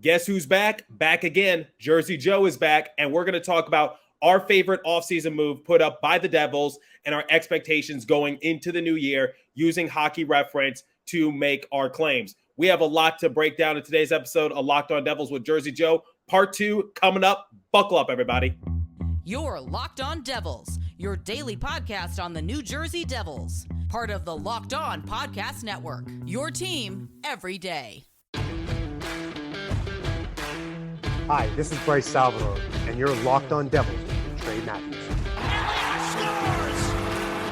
guess who's back? Back again. Jersey Joe is back, and we're going to talk about our favorite offseason move put up by the Devils and our expectations going into the new year using hockey reference to make our claims. We have a lot to break down in today's episode of Locked On Devils with Jersey Joe. Part 2 coming up. Buckle up, everybody. You're Locked On Devils, your daily podcast on the New Jersey Devils. Part of the Locked On Podcast Network, your team every day. Hi, this is Bryce Salvador, and you're Locked On Devils with Trey Matthews. Elliott scores!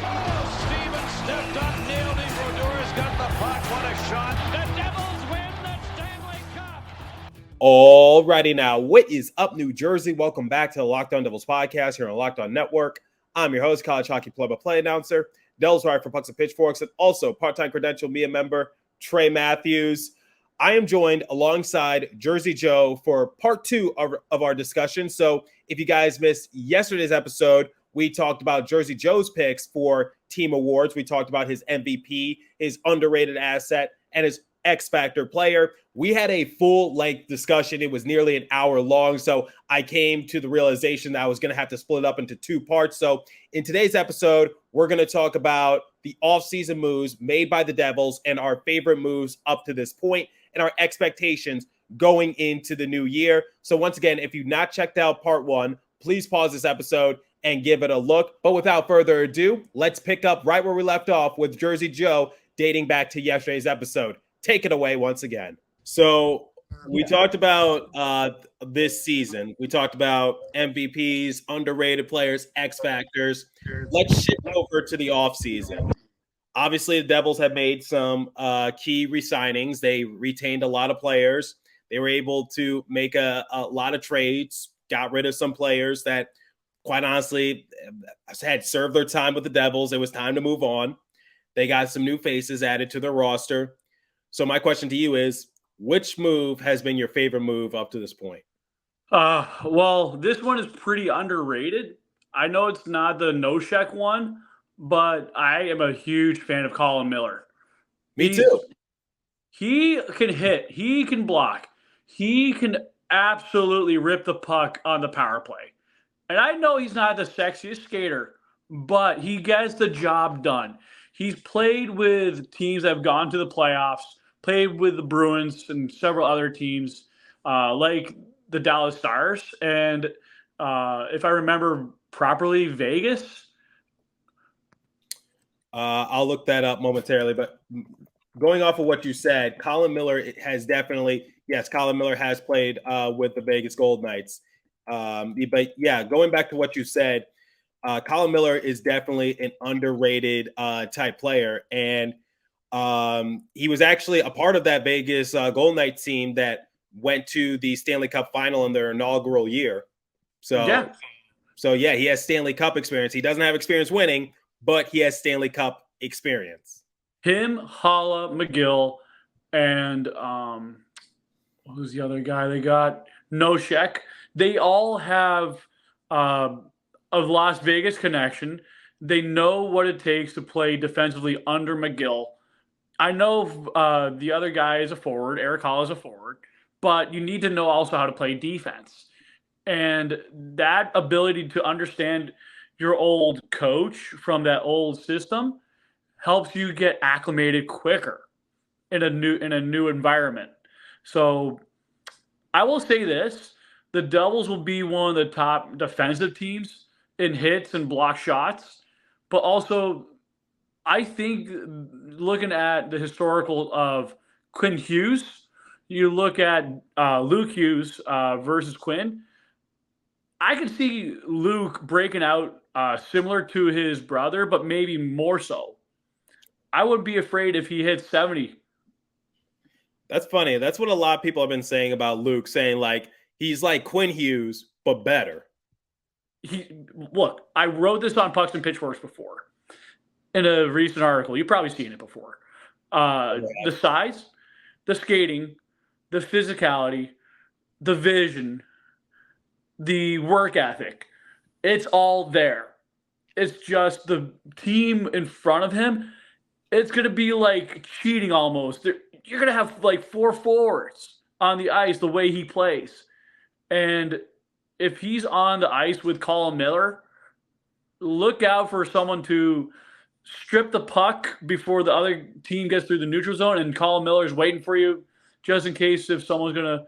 Oh, Steven stepped up, nailed it. Brodor's got the puck. What a shot. The Devils win the Stanley Cup. Alrighty now, what is up, New Jersey? Welcome back to the Locked On Devils podcast here on Locked On Network. I'm your host, college hockey play-by-play announcer, Devils writer for Pucks and Pitchforks, and also part-time credential media member, Trey Matthews. I am joined alongside Jersey Joe for part 2 of our discussion. So if you guys missed yesterday's episode, we talked about Jersey Joe's picks for team awards. We talked about his MVP, his underrated asset, and his X-Factor player. We had a full-length discussion. It was nearly an hour long, so I came to the realization that I was going to have to split it up into 2 parts. So in today's episode, we're going to talk about the offseason moves made by the Devils and our favorite moves up to this point and our expectations going into the new year. So once again, if you've not checked out part 1, please pause this episode and give it a look. But without further ado, let's pick up right where we left off with Jersey Joe dating back to yesterday's episode. Take it away once again. So we talked about this season. We talked about MVPs, underrated players, X factors. Let's shift over to the offseason. Obviously, the Devils have made some key re-signings. They retained a lot of players. They were able to make a lot of trades, got rid of some players that, quite honestly, had served their time with the Devils. It was time to move on. They got some new faces added to their roster. So my question to you is, which move has been your favorite move up to this point? Well, this one is pretty underrated. I know it's not the no-check one, but I am a huge fan of Colin Miller. Me too. He can hit. He can block. He can absolutely rip the puck on the power play. And I know he's not the sexiest skater, but he gets the job done. He's played with teams that have gone to the playoffs, played with the Bruins and several other teams like the Dallas Stars. And if I remember properly, Vegas. I'll look that up momentarily, but going off of what you said, Colin Miller has definitely, yes, Colin Miller has played with the Vegas Golden Knights. But yeah, going back to what you said, Colin Miller is definitely an underrated type player. And he was actually a part of that Vegas Golden Knights team that went to the Stanley Cup final in their inaugural year. So yeah, he has Stanley Cup experience. He doesn't have experience winning, but he has Stanley Cup experience. Him, Holla, McGill, and who's the other guy they got? Noshek. They all have a Las Vegas connection. They know what it takes to play defensively under McGill. I know the other guy is a forward. Eric Holla is a forward. But you need to know also how to play defense. And that ability to understand your old coach from that old system helps you get acclimated quicker in a new environment. So I will say this, the Devils will be one of the top defensive teams in hits and block shots, but also I think looking at the historical of Quinn Hughes, you look at Luke Hughes versus Quinn, I could see Luke breaking out similar to his brother, but maybe more so. I wouldn't be afraid if he hit 70. That's funny. That's what a lot of people have been saying about Luke, saying like he's like Quinn Hughes, but better. Look, I wrote this on Pucks and Pitchforks before in a recent article. You've probably seen it before. The size, the skating, the physicality, the vision, the work ethic, it's all there. It's just the team in front of him. It's going to be like cheating almost. You're going to have like 4 forwards on the ice the way he plays. And if he's on the ice with Colin Miller, look out for someone to strip the puck before the other team gets through the neutral zone, and Colin Miller's waiting for you just in case if someone's going to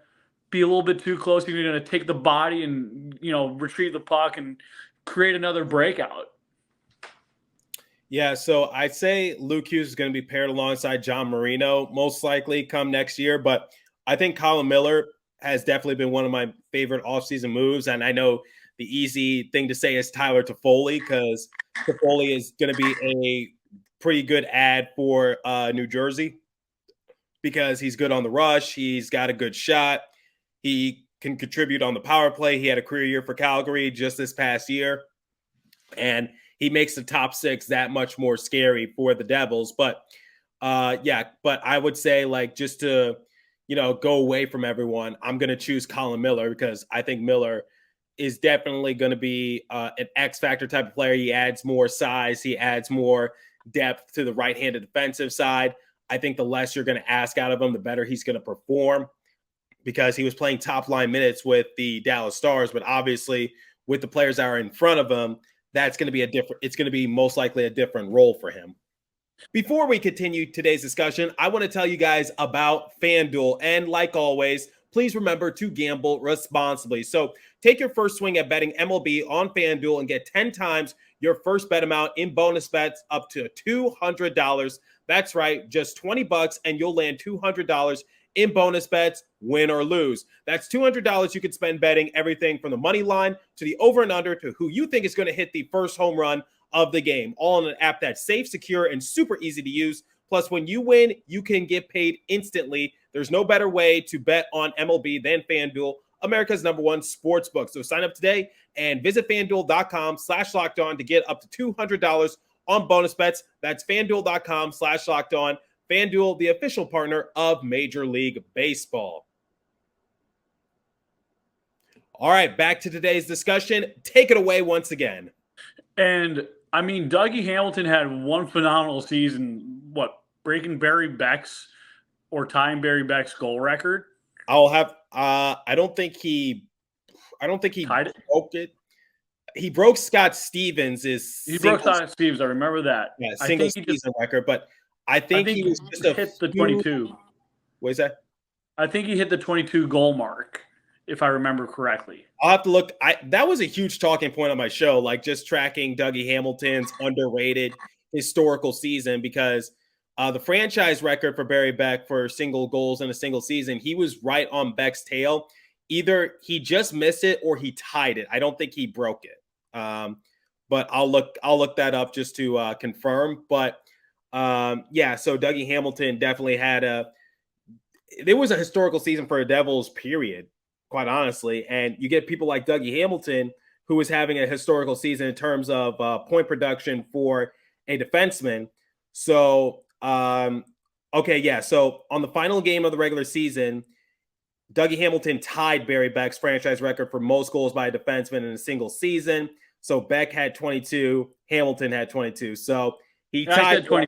be a little bit too close, you're going to take the body and, retrieve the puck and create another breakout. Yeah, so I'd say Luke Hughes is going to be paired alongside John Marino most likely come next year, but I think Colin Miller has definitely been one of my favorite offseason moves, and I know the easy thing to say is Tyler Toffoli because Toffoli is going to be a pretty good ad for New Jersey because he's good on the rush. He's got a good shot. He can contribute on the power play. He had a career year for Calgary just this past year, and he makes the top six that much more scary for the Devils. But but I would say just to, go away from everyone, I'm going to choose Colin Miller because I think Miller is definitely going to be an X factor type of player. He adds more size. He adds more depth to the right-handed defensive side. I think the less you're going to ask out of him, the better he's going to perform because he was playing top line minutes with the Dallas Stars, but obviously with the players that are in front of him, it's going to be most likely a different role for him. Before we continue today's discussion, I want to tell you guys about FanDuel. And like always, please remember to gamble responsibly. So take your first swing at betting MLB on FanDuel and get 10 times your first bet amount in bonus bets up to $200. That's right, just $20 and you'll land $200 in bonus bets, win or lose. That's $200 you could spend betting everything from the money line to the over and under to who you think is going to hit the first home run of the game, all in an app that's safe, secure, and super easy to use. Plus, when you win, you can get paid instantly. There's no better way to bet on MLB than FanDuel, America's #1 sports book. So sign up today and visit FanDuel.com/lockedon to get up to $200 on bonus bets. That's FanDuel.com/lockedon. FanDuel, the official partner of Major League Baseball. All right, back to today's discussion. Take it away once again. And, Dougie Hamilton had one phenomenal season, breaking Barry Beck's or tying Barry Beck's goal record? I don't think he broke it. He broke Scott Stevens' broke Scott Stevens, I remember that. Yeah, single season record, but I think he was just hit the 22. What is that? I think he hit the 22 goal mark, if I remember correctly. I'll have to look. That was a huge talking point on my show, just tracking Dougie Hamilton's underrated historical season because the franchise record for Barry Beck for single goals in a single season, he was right on Beck's tail. Either he just missed it or he tied it. I don't think he broke it. But I'll look that up just to confirm. But so Dougie Hamilton definitely there was a historical season for the Devils, period, quite honestly. And you get people like Dougie Hamilton, who is having a historical season in terms of point production for a defenseman. So, So on the final game of the regular season, Dougie Hamilton tied Barry Beck's franchise record for most goals by a defenseman in a single season. So Beck had 22, Hamilton had 22. So he tied 20.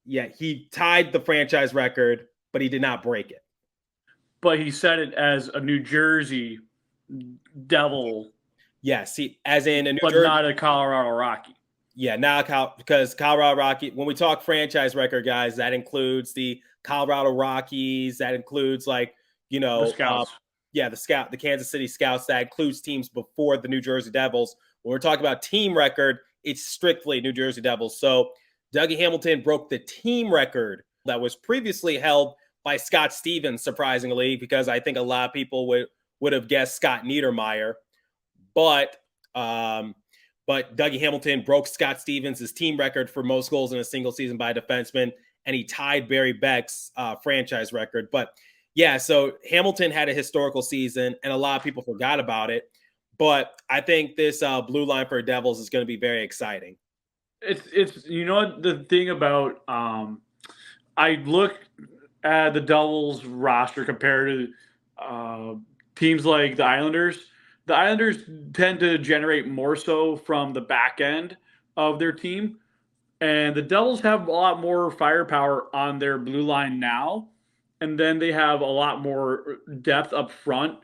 Yeah, he tied the franchise record, but he did not break it. But he set it as a New Jersey Devil. Yes, as in a New Jersey, but not a Colorado Rocky. Yeah, because Colorado Rocky, when we talk franchise record, guys, that includes the Colorado Rockies. That includes the Scouts. The Kansas City Scouts. That includes teams before the New Jersey Devils. When we're talking about team record, it's strictly New Jersey Devils. So Dougie Hamilton broke the team record that was previously held by Scott Stevens, surprisingly, because I think a lot of people would have guessed Scott Niedermayer. But Dougie Hamilton broke Scott Stevens' team record for most goals in a single season by a defenseman, and he tied Barry Beck's franchise record. But so Hamilton had a historical season, and a lot of people forgot about it. But I think this blue line for Devils is going to be very exciting. It's the thing about I look at the Devils roster compared to teams like the Islanders. The Islanders tend to generate more so from the back end of their team. And the Devils have a lot more firepower on their blue line now. and then they have a lot more depth up front.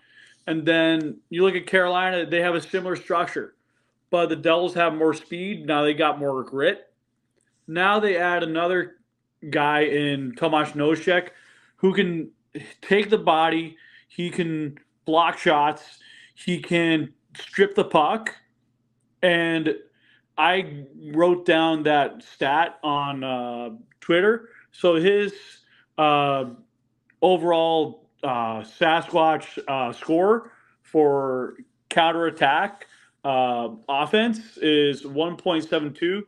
And then you look at Carolina, they have a similar structure, but the Devils have more speed. Now they got more grit. Now they add another guy in Tomasz Nosek who can take the body, he can block shots, he can strip the puck. And I wrote down that stat on Twitter. So his uh, overall Sasquatch score for counterattack offense is 1.72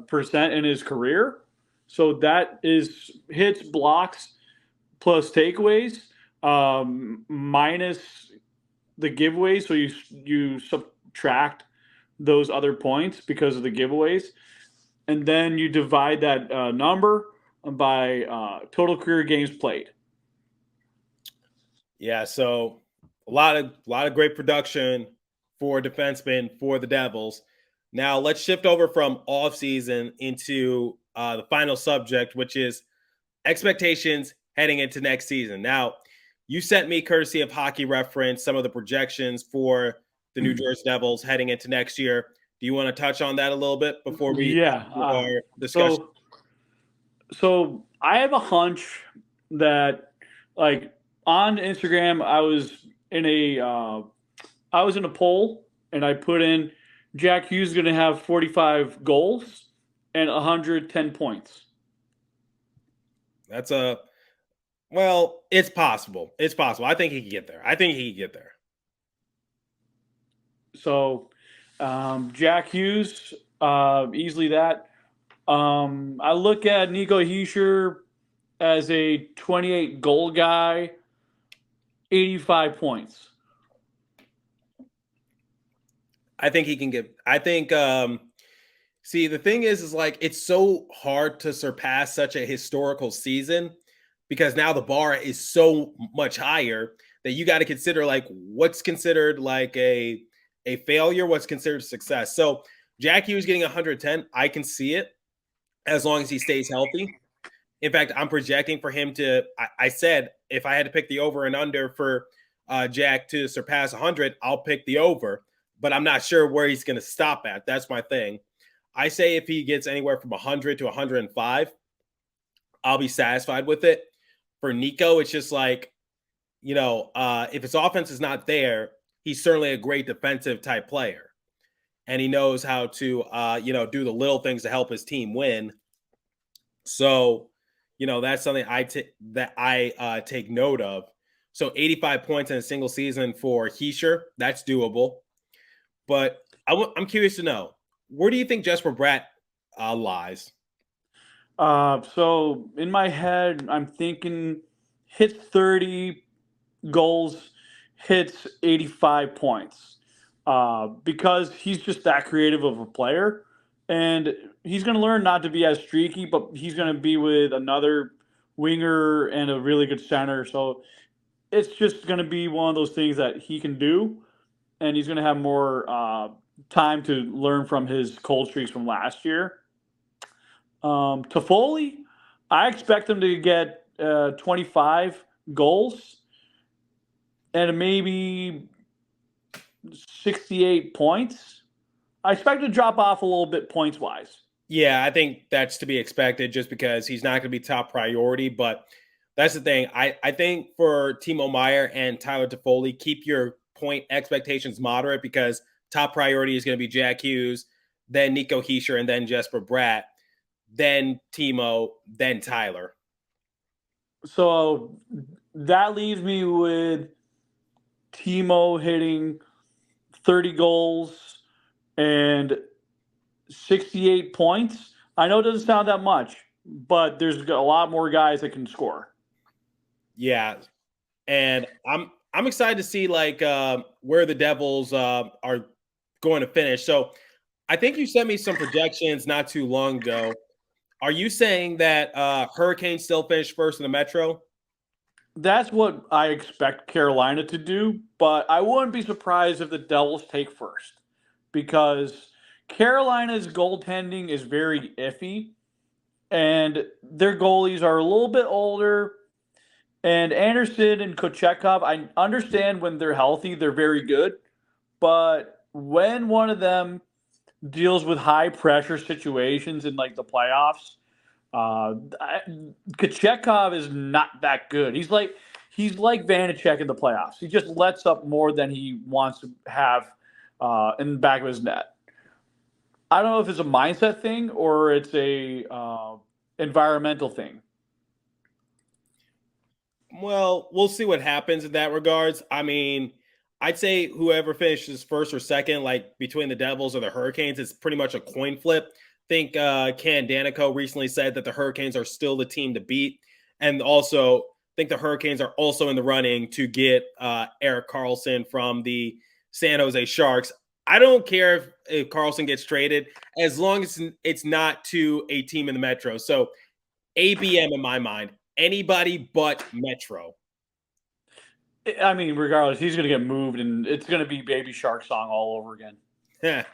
percent in his career. So that is hits, blocks, plus takeaways, minus the giveaways. So you subtract those other points because of the giveaways, and then you divide that number by total career games played. Yeah, so a lot of great production for defensemen for the Devils. Now let's shift over from offseason into the final subject, which is expectations heading into next season. Now, you sent me, courtesy of Hockey Reference, some of the projections for the New Jersey Devils heading into next year. Do you want to touch on that a little bit before we our discussion? So I have a hunch that, like, on Instagram, I was in a poll, and I put in Jack Hughes is going to have 45 goals and 110 points. It's possible. It's possible. I think he can get there. So Jack Hughes, easily that. I look at Nico Hischier as a 28 goal guy, 85 points. I think he can get. See, the thing is like it's so hard to surpass such a historical season because now the bar is so much higher that you got to consider like what's considered like a failure, what's considered success. So Jack Hughes getting 110, I can see it as long as he stays healthy. In fact, I'm projecting for him to. I said if I had to pick the over and under for Jack to surpass 100, I'll pick the over. But I'm not sure where he's going to stop at. That's my thing. I say if he gets anywhere from 100 to 105, I'll be satisfied with it. For Nico, it's just like, if his offense is not there, he's certainly a great defensive type player. And he knows how to, do the little things to help his team win. So, that's something I take note of. So 85 points in a single season for Hischier, that's doable. But I'm curious to know, where do you think Jesper Bratt lies? So in my head, I'm thinking hits 30 goals, hits 85 points, because he's just that creative of a player. And he's going to learn not to be as streaky, but he's going to be with another winger and a really good center. So it's just going to be one of those things that he can do. And he's going to have more time to learn from his cold streaks from last year. Toffoli, I expect him to get 25 goals and maybe 68 points. I expect to drop off a little bit points-wise. Yeah, I think that's to be expected just because he's not going to be top priority. But that's the thing. I think for Timo Meier and Tyler Toffoli, keep your point expectations moderate because top priority is going to be Jack Hughes, then Nico Hischier, and then Jesper Bratt, then Timo, then Tyler. So that leaves me with Timo hitting 30 goals and 68 points. I know it doesn't sound that much, but there's a lot more guys that can score. Yeah, and I'm excited to see like where the Devils are going to finish. So I think you sent me some projections not too long ago. Are you saying that Hurricanes still finish first in the Metro? That's what I expect Carolina to do, but I wouldn't be surprised if the Devils take first because Carolina's goaltending is very iffy and their goalies are a little bit older And Anderson and Kochetkov, I understand when they're healthy, they're very good. But when one of them deals with high pressure situations in like the playoffs, Kochetkov is not that good. He's like Vanacek in the playoffs. He just lets up more than he wants to have in the back of his net. I don't know if it's a mindset thing or it's a environmental thing. Well, we'll see what happens in that regards. I mean, I'd say whoever finishes first or second, like between the Devils or the Hurricanes, it's pretty much a coin flip. I think Ken Danico recently said that the Hurricanes are still the team to beat. And also, I think the Hurricanes are also in the running to get Erik Karlsson from the San Jose Sharks. I don't care if Karlsson gets traded as long as it's not to a team in the Metro. So ABM in my mind, anybody but Metro. I mean, regardless, he's going to get moved, and it's going to be Baby Shark song all over again. Yeah.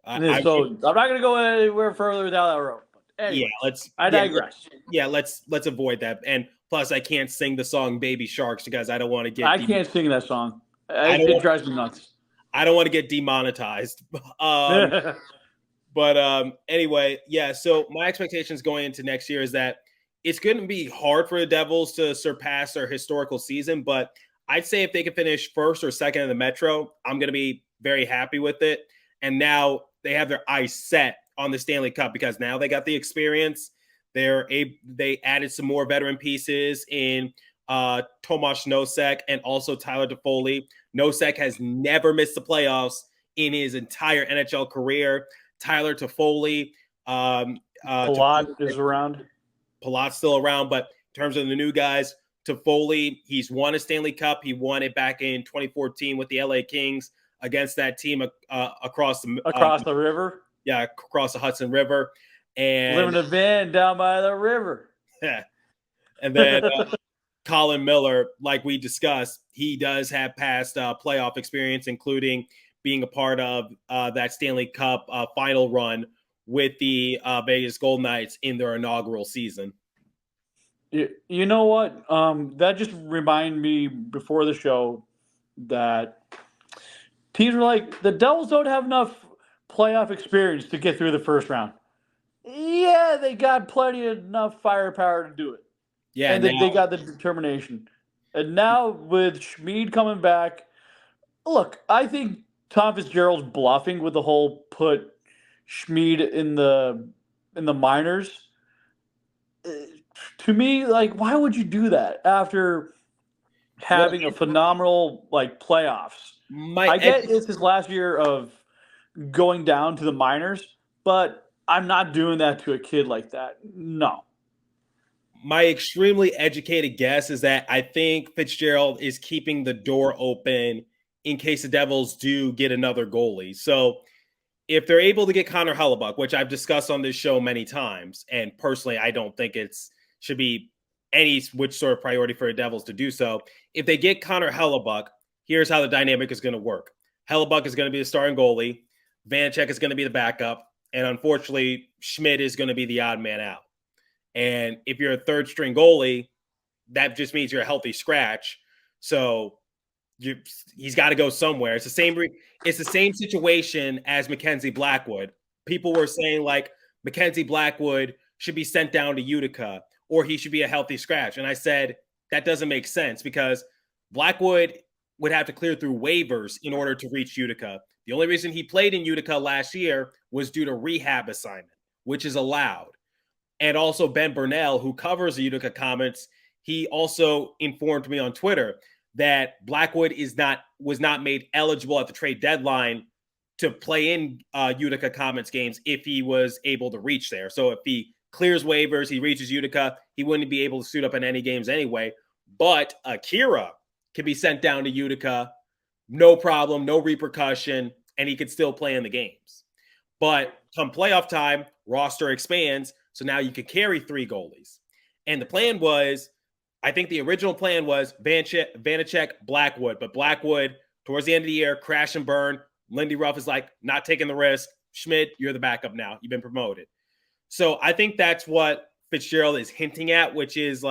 I'm not going to go anywhere further down that road. Anyways, I digress. Let's avoid that. And plus, I can't sing the song "Baby Sharks" because I don't want to get. I can't sing that song. It drives me nuts. I don't want to get demonetized. Anyway, yeah. So my expectations going into next year is that it's going to be hard for the Devils to surpass their historical season, but I'd say if they can finish first or second in the Metro, I'm going to be very happy with it. And now they have their eyes set on the Stanley Cup because now they got the experience. They added some more veteran pieces in Tomas Nosek and also Tyler Toffoli. Nosek has never missed the playoffs in his entire NHL career. Tyler Toffoli. Palat is around. Palat's still around, but in terms of the new guys, Toffoli, he's won a Stanley Cup. He won it back in 2014 with the LA Kings against that team across the river. Yeah, across the Hudson River. And living in a van down by the river. Yeah. And then Colin Miller, like we discussed, he does have past playoff experience, including being a part of that Stanley Cup final run with the Vegas Golden Knights in their inaugural season. You know what? That just reminded me before the show that teams were like, the Devils don't have enough playoff experience to get through the first round. Yeah, they got plenty enough firepower to do it. Yeah, and they got the determination. And now with Schmid coming back, look, I think Tom Fitzgerald's bluffing with the whole put Schmid in the minors. To me, like, why would you do that after having a phenomenal playoffs? I get it's his last year of going down to the minors, but I'm not doing that to a kid like that. No. My extremely educated guess is that I think Fitzgerald is keeping the door open in case the Devils do get another goalie. So if they're able to get Connor Hellebuyck, which I've discussed on this show many times, and personally, I don't think should be any which sort of priority for the Devils to do so. If they get Connor Hellebuyck, here's how the dynamic is going to work. Hellebuyck is going to be the starting goalie. Vanacek is going to be the backup. And unfortunately, Schmid is going to be the odd man out. And if you're a third string goalie, that just means you're a healthy scratch. So he's got to go somewhere. It's the same situation as Mackenzie Blackwood. People were saying Mackenzie Blackwood should be sent down to Utica or he should be a healthy scratch. And I said, that doesn't make sense because Blackwood would have to clear through waivers in order to reach Utica. The only reason he played in Utica last year was due to rehab assignment, which is allowed. And also Ben Burnell, who covers the Utica Comets, he also informed me on Twitter that Blackwood was not made eligible at the trade deadline to play in Utica Comets games if he was able to reach there. So if he clears waivers, he reaches Utica, he wouldn't be able to suit up in any games anyway. But Akira can be sent down to Utica, no problem, no repercussion, and he could still play in the games. But come playoff time, roster expands, so now you could carry 3 goalies. And the plan was, I think the original plan was Vanacek, Blackwood. But Blackwood, towards the end of the year, crash and burn. Lindy Ruff is not taking the risk. Schmid, you're the backup now. You've been promoted. So I think that's what Fitzgerald is hinting at, which is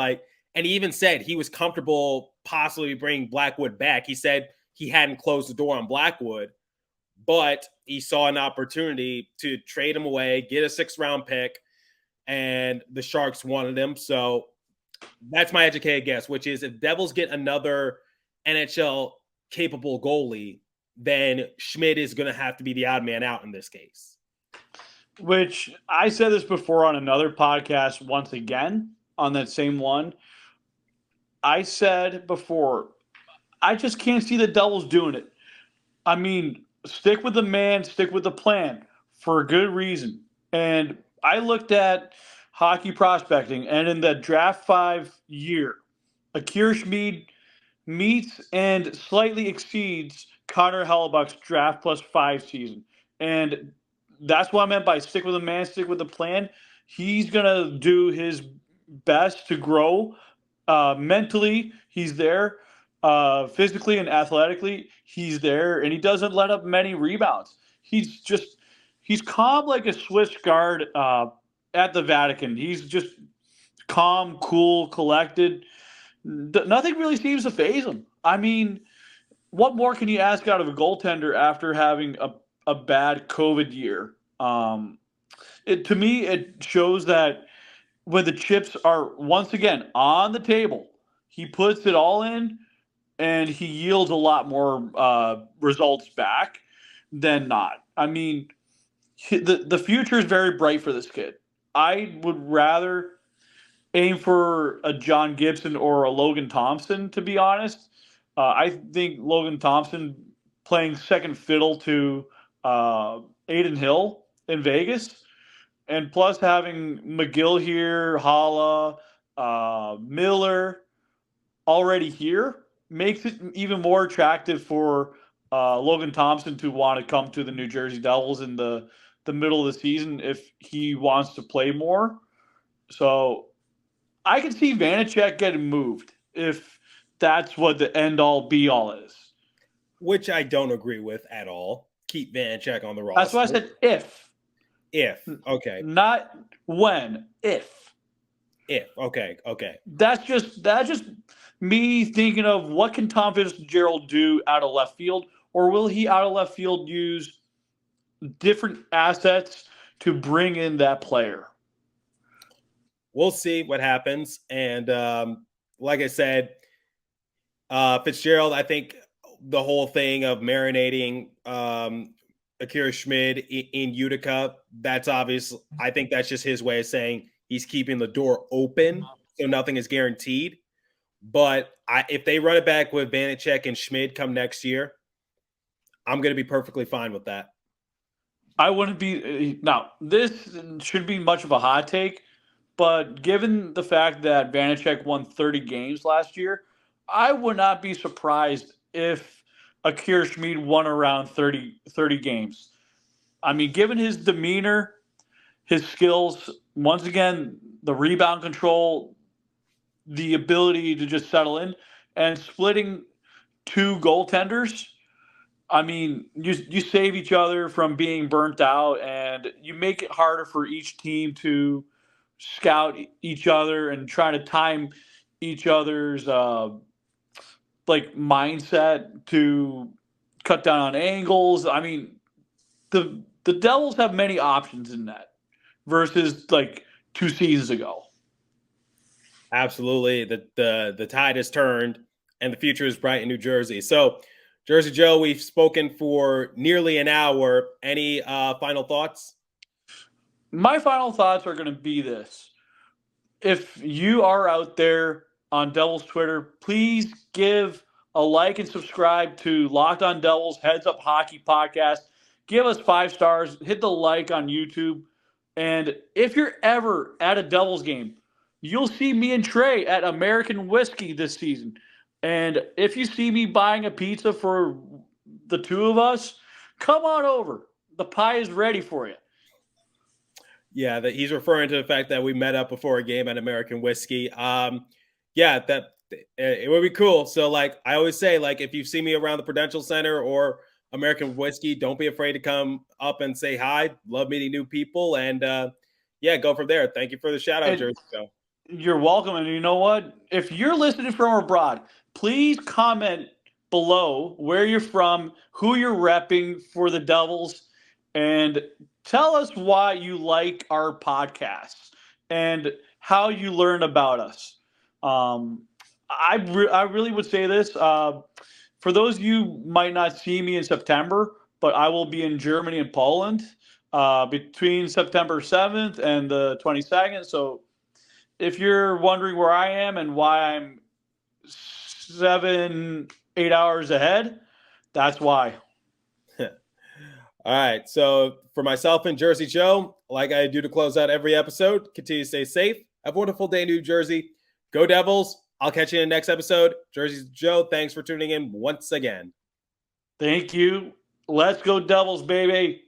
And he even said he was comfortable possibly bringing Blackwood back. He said he hadn't closed the door on Blackwood, but he saw an opportunity to trade him away, get a 6th-round pick, and the Sharks wanted him. So that's my educated guess, which is if Devils get another NHL-capable goalie, then Schmidt is going to have to be the odd man out in this case. Which I said this before on another podcast once again, on that same one. I said before, I just can't see the Devils doing it. I mean, stick with the man, stick with the plan for a good reason. And I looked at hockey prospecting, and in the draft 5 year, Akira Schmid meets and slightly exceeds Connor Hellebuck's draft plus 5 season. And that's what I meant by stick with the man, stick with the plan. He's going to do his best to grow. Mentally, he's there. Physically and athletically, he's there. And he doesn't let up many rebounds. He's calm like a Swiss guard at the Vatican. He's just calm, cool, collected. Nothing really seems to faze him. I mean, what more can you ask out of a goaltender after having a bad COVID year? To me, it shows that when the chips are once again on the table, he puts it all in and he yields a lot more results back than not. I mean, the future is very bright for this kid. I would rather aim for a John Gibson or a Logan Thompson, to be honest. I think Logan Thompson playing second fiddle to Aiden Hill in Vegas, and plus having McGill here, Holla, Miller already here, makes it even more attractive for Logan Thompson to want to come to the New Jersey Devils in the middle of the season if he wants to play more. So I can see Vanacek getting moved if that's what the end-all, be-all is. Which I don't agree with at all. Keep Vanacek on the roster. That's why I said if. If. Okay. Not when. If. If. Okay. That's just me thinking of what can Tom Fitzgerald do out of left field, or will he out of left field use different assets to bring in that player? We'll see what happens. And like I said, Fitzgerald, I think the whole thing of marinating Akira Schmid in Utica, that's obvious. I think that's just his way of saying he's keeping the door open, so nothing is guaranteed. But if they run it back with Vanacek and Schmid come next year, I'm going to be perfectly fine with that. I wouldn't be – now, this should be much of a hot take, but given the fact that Vanacek won 30 games last year, I would not be surprised if Akira Schmid won around 30 games. I mean, given his demeanor, his skills, once again, the rebound control, the ability to just settle in, and splitting 2 goaltenders – I mean, you save each other from being burnt out, and you make it harder for each team to scout each other and try to time each other's mindset to cut down on angles. I mean, the Devils have many options in that versus 2 seasons ago. Absolutely, the tide has turned, and the future is bright in New Jersey. So. Jersey Joe, we've spoken for nearly an hour. Any final thoughts? My final thoughts are going to be this. If you are out there on Devils Twitter, please give a like and subscribe to Locked On Devils Heads Up Hockey Podcast. Give us 5 stars. Hit the like on YouTube. And if you're ever at a Devils game, you'll see me and Trey at American Whiskey this season. And if you see me buying a pizza for the 2 of us, come on over. The pie is ready for you. Yeah, he's referring to the fact that we met up before a game at American Whiskey. Yeah, that it would be cool. So, I always say, if you see me around the Prudential Center or American Whiskey, don't be afraid to come up and say hi. Love meeting new people. And, go from there. Thank you for the shout-out, Jersey Joe. You're welcome. And you know what? If you're listening from abroad, please comment below where you're from, who you're repping for the Devils, and tell us why you like our podcasts and how you learn about us. I really would say this. For those of you who might not see me in September, but I will be in Germany and Poland between September 7th and the 22nd. So if you're wondering where I am and why I'm 7-8 hours ahead, that's why. All right. So for myself and Jersey Joe, like I do to close out every episode, continue to stay safe. Have a wonderful day in New Jersey. Go Devils. I'll catch you in the next episode. Jersey Joe, thanks for tuning in once again. Thank you. Let's go Devils, baby.